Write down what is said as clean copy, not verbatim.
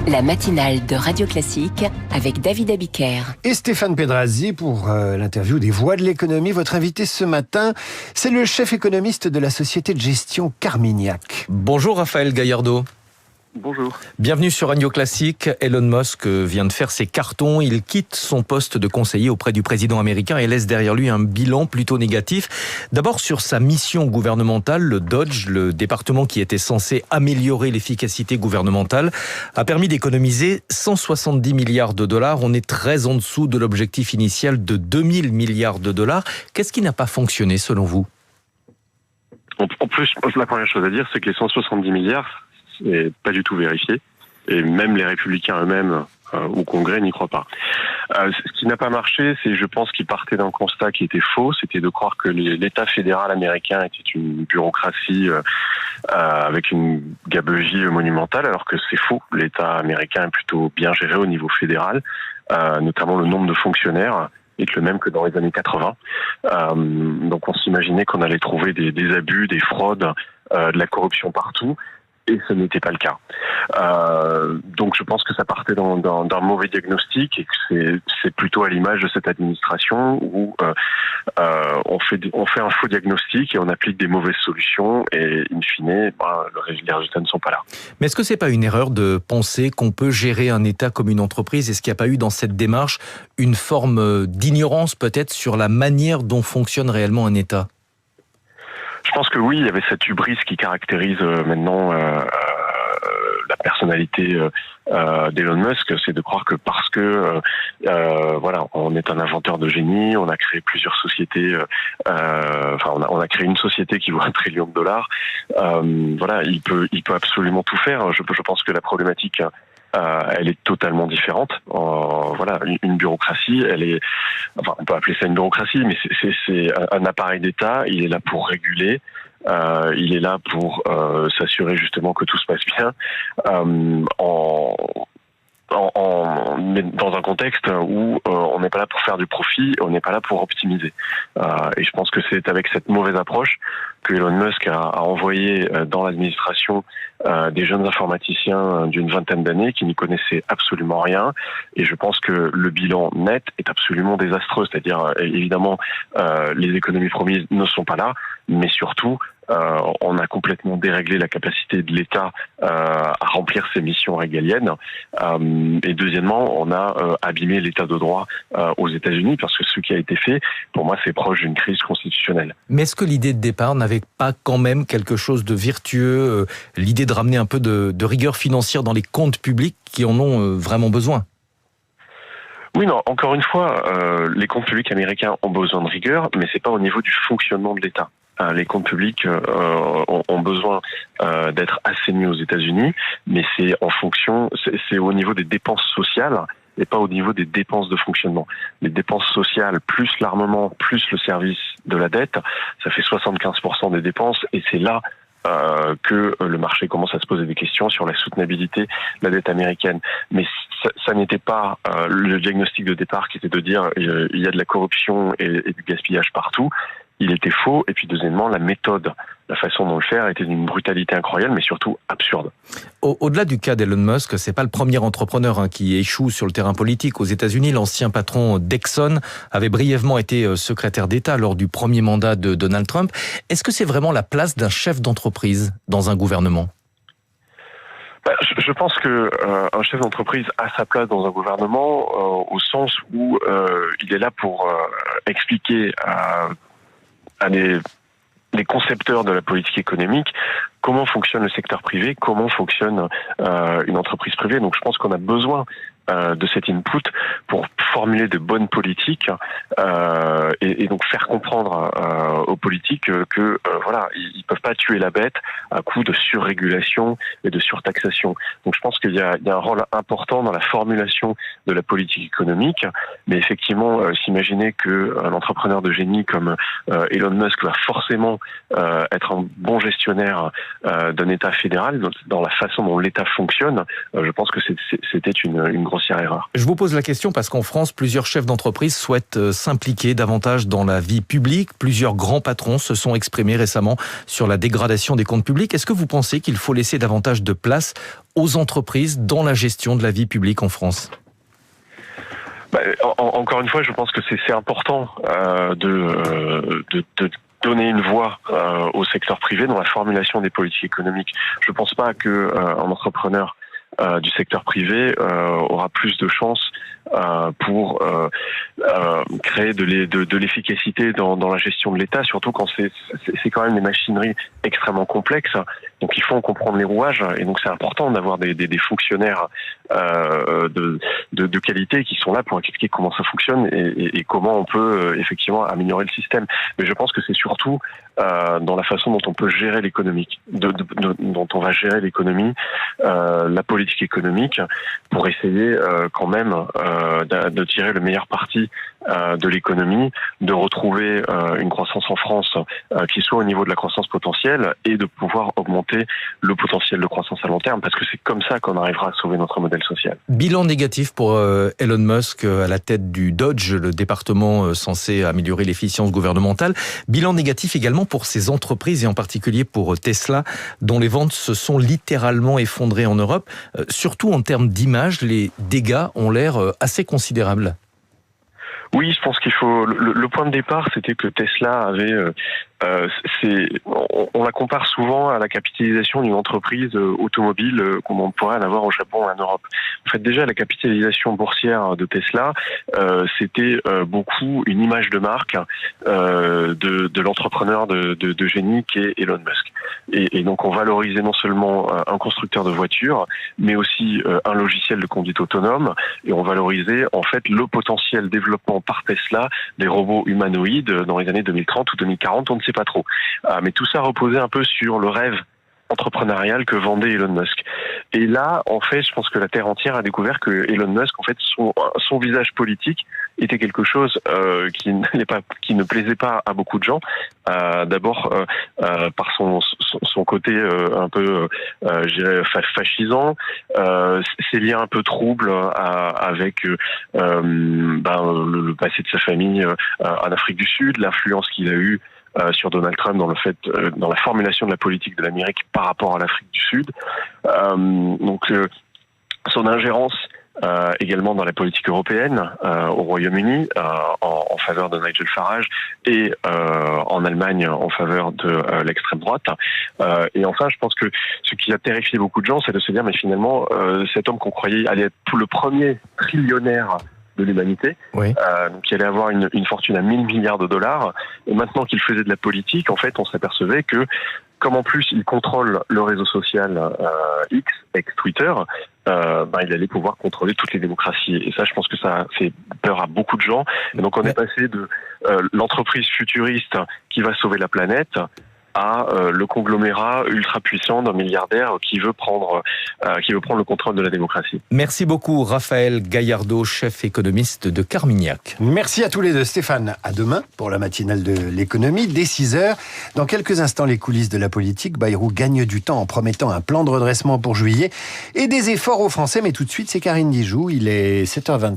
La matinale de Radio Classique avec David Abiker. Et Stéphane Pedrazzi pour l'interview des Voix de l'économie. Votre invité ce matin, c'est le chef économiste de la société de gestion Carmignac. Bonjour Raphaël Gaillardeau. Bonjour. Bienvenue sur Radio Classique. Elon Musk vient de faire ses cartons. Il quitte son poste de conseiller auprès du président américain et laisse derrière lui un bilan plutôt négatif. D'abord sur sa mission gouvernementale, le DOGE, le département qui était censé améliorer l'efficacité gouvernementale, a permis d'économiser 170 milliards de dollars. On est très en dessous de l'objectif initial de 2000 milliards de dollars. Qu'est-ce qui n'a pas fonctionné selon vous ? En plus, la première chose à dire, c'est que les 170 milliards, c'est pas du tout vérifié. Et même les républicains eux-mêmes au Congrès n'y croient pas. Ce qui n'a pas marché, c'est, je pense, qu'ils partaient d'un constat qui était faux. C'était de croire que l'État fédéral américain était une bureaucratie avec une gabegie monumentale, alors que c'est faux. L'État américain est plutôt bien géré au niveau fédéral, notamment le nombre de fonctionnaires est le même que dans les années 80. Donc on s'imaginait qu'on allait trouver des abus, des fraudes, de la corruption partout. Et ce n'était pas le cas. Donc je pense que ça partait d'un mauvais diagnostic et que c'est plutôt à l'image de cette administration où on fait un faux diagnostic et on applique des mauvaises solutions et in fine, les résultats ne sont pas là. Mais est-ce que c'est pas une erreur de penser qu'on peut gérer un État comme une entreprise ? Est-ce qu'il n'y a pas eu dans cette démarche une forme d'ignorance peut-être sur la manière dont fonctionne réellement un État ? Je pense que oui, il y avait cette hubris qui caractérise maintenant la personnalité d'Elon Musk, c'est de croire que parce que on est un inventeur de génie, on a créé plusieurs sociétés, on a créé une société qui vaut $1 trillion. Il peut absolument tout faire. Je pense que la problématique elle est totalement différente. Une bureaucratie, on peut appeler ça une bureaucratie, mais c'est un appareil d'État. Il est là pour réguler. Il est là pour s'assurer justement que tout se passe bien. Mais dans un contexte où on n'est pas là pour faire du profit, on n'est pas là pour optimiser. Et je pense que c'est avec cette mauvaise approche que Elon Musk a envoyé dans l'administration des jeunes informaticiens d'une vingtaine d'années qui n'y connaissaient absolument rien. Et je pense que le bilan net est absolument désastreux. C'est-à-dire, évidemment, les économies promises ne sont pas là, mais surtout, on a complètement déréglé la capacité de l'État à remplir ses missions régaliennes. Et deuxièmement, on a abîmé l'État de droit aux États-Unis parce que ce qui a été fait, pour moi, c'est proche d'une crise constitutionnelle. Mais est-ce que l'idée de départ n'avait pas quand même quelque chose de vertueux, l'idée de ramener un peu de rigueur financière dans les comptes publics qui en ont vraiment besoin ? Oui, non, encore une fois, les comptes publics américains ont besoin de rigueur, mais c'est pas au niveau du fonctionnement de l'État. Les comptes publics ont besoin d'être assainis aux États-Unis, mais c'est au niveau des dépenses sociales et pas au niveau des dépenses de fonctionnement. Les dépenses sociales, plus l'armement, plus le service de la dette, ça fait 75% des dépenses, et c'est là que le marché commence à se poser des questions sur la soutenabilité de la dette américaine. Mais ça n'était pas le diagnostic de départ qui était de dire il y a de la corruption et du gaspillage partout. Il était faux. Et puis deuxièmement, la méthode, la façon dont le faire était d'une brutalité incroyable, mais surtout absurde. Au-delà du cas d'Elon Musk, c'est pas le premier entrepreneur qui échoue sur le terrain politique. Aux États-Unis, l'ancien patron d'Exxon avait brièvement été secrétaire d'État lors du premier mandat de Donald Trump. Est-ce que c'est vraiment la place d'un chef d'entreprise dans un gouvernement ? Je pense que un chef d'entreprise a sa place dans un gouvernement au sens où il est là pour expliquer à les concepteurs de la politique économique comment fonctionne le secteur privé, comment fonctionne une entreprise privée. Donc je pense qu'on a besoin de cet input pour formuler de bonnes politiques et donc faire comprendre aux politiques que ils peuvent pas tuer la bête à coup de surrégulation et de surtaxation. Donc je pense qu'il y a un rôle important dans la formulation de la politique économique, mais effectivement s'imaginer que un entrepreneur de génie comme Elon Musk va forcément être un bon gestionnaire d'un État fédéral dans la façon dont l'État fonctionne, je pense que c'était une grosse grossière erreur. Je vous pose la question parce qu'en France, plusieurs chefs d'entreprise souhaitent s'impliquer davantage dans la vie publique. Plusieurs grands patrons se sont exprimés récemment sur la dégradation des comptes publics. Est-ce que vous pensez qu'il faut laisser davantage de place aux entreprises dans la gestion de la vie publique en France ? Encore une fois, je pense que c'est important de donner une voix au secteur privé dans la formulation des politiques économiques. Je ne pense pas qu'un entrepreneur du secteur privé aura plus de chances pour créer de l'efficacité dans la gestion de l'État, surtout quand c'est quand même des machineries extrêmement complexes. Donc il faut en comprendre les rouages, et donc c'est important d'avoir des fonctionnaires de qualité qui sont là pour expliquer comment ça fonctionne et comment on peut effectivement améliorer le système. Mais je pense que c'est surtout dans la façon dont on peut gérer l'économie, dont on va gérer l'économie, la politique économique, pour essayer quand même de tirer le meilleur parti de l'économie, de retrouver une croissance en France qui soit au niveau de la croissance potentielle et de pouvoir augmenter le potentiel de croissance à long terme, parce que c'est comme ça qu'on arrivera à sauver notre modèle social. Bilan négatif pour Elon Musk à la tête du Dodge, le département censé améliorer l'efficience gouvernementale. Bilan négatif également pour ces entreprises et en particulier pour Tesla, dont les ventes se sont littéralement effondrées en Europe. Surtout en termes d'image, les dégâts ont l'air assez considérables. Oui, je pense qu'il faut. Le point de départ, c'était que Tesla avait. On la compare souvent à la capitalisation d'une entreprise automobile comme on pourrait en avoir au Japon ou en Europe. En fait, déjà, la capitalisation boursière de Tesla, c'était beaucoup une image de marque de l'entrepreneur de génie qu'est Elon Musk. Et donc, on valorisait non seulement un constructeur de voitures, mais aussi un logiciel de conduite autonome. Et on valorisait en fait le potentiel développement par Tesla des robots humanoïdes dans les années 2030 ou 2040, on ne sait pas trop. Mais tout ça reposait un peu sur le rêve entrepreneurial que vendait Elon Musk. Et là, en fait, je pense que la Terre entière a découvert que Elon Musk, en fait, son visage politique était quelque chose qui ne plaisait pas à beaucoup de gens. D'abord par son côté un peu, je dirais, fascisant, ses liens un peu troubles avec le passé de sa famille en Afrique du Sud, l'influence qu'il a eue sur Donald Trump dans la formulation de la politique de l'Amérique par rapport à l'Afrique du Sud. Donc son ingérence également dans la politique européenne au Royaume-Uni en faveur de Nigel Farage et en Allemagne en faveur de l'extrême droite. Et enfin, je pense que ce qui a terrifié beaucoup de gens, c'est de se dire mais finalement cet homme qu'on croyait allait être le premier trillionnaire de l'humanité, oui. Donc il allait avoir une fortune à 1000 milliards de dollars, et maintenant qu'il faisait de la politique, en fait on s'apercevait que comme en plus il contrôle le réseau social X, ex-Twitter, il allait pouvoir contrôler toutes les démocraties. Et ça, je pense que ça fait peur à beaucoup de gens. Et donc on est passé de l'entreprise futuriste qui va sauver la planète à le conglomérat ultra puissant d'un milliardaire qui veut prendre le contrôle de la démocratie. Merci beaucoup Raphaël Gaillardeau, chef économiste de Carmignac. Merci à tous les deux. Stéphane, à demain pour la matinale de l'économie, dès 6h. Dans quelques instants, les coulisses de la politique. Bayrou gagne du temps en promettant un plan de redressement pour juillet et des efforts aux Français. Mais tout de suite, c'est Karine Dijoux. Il est 7h20.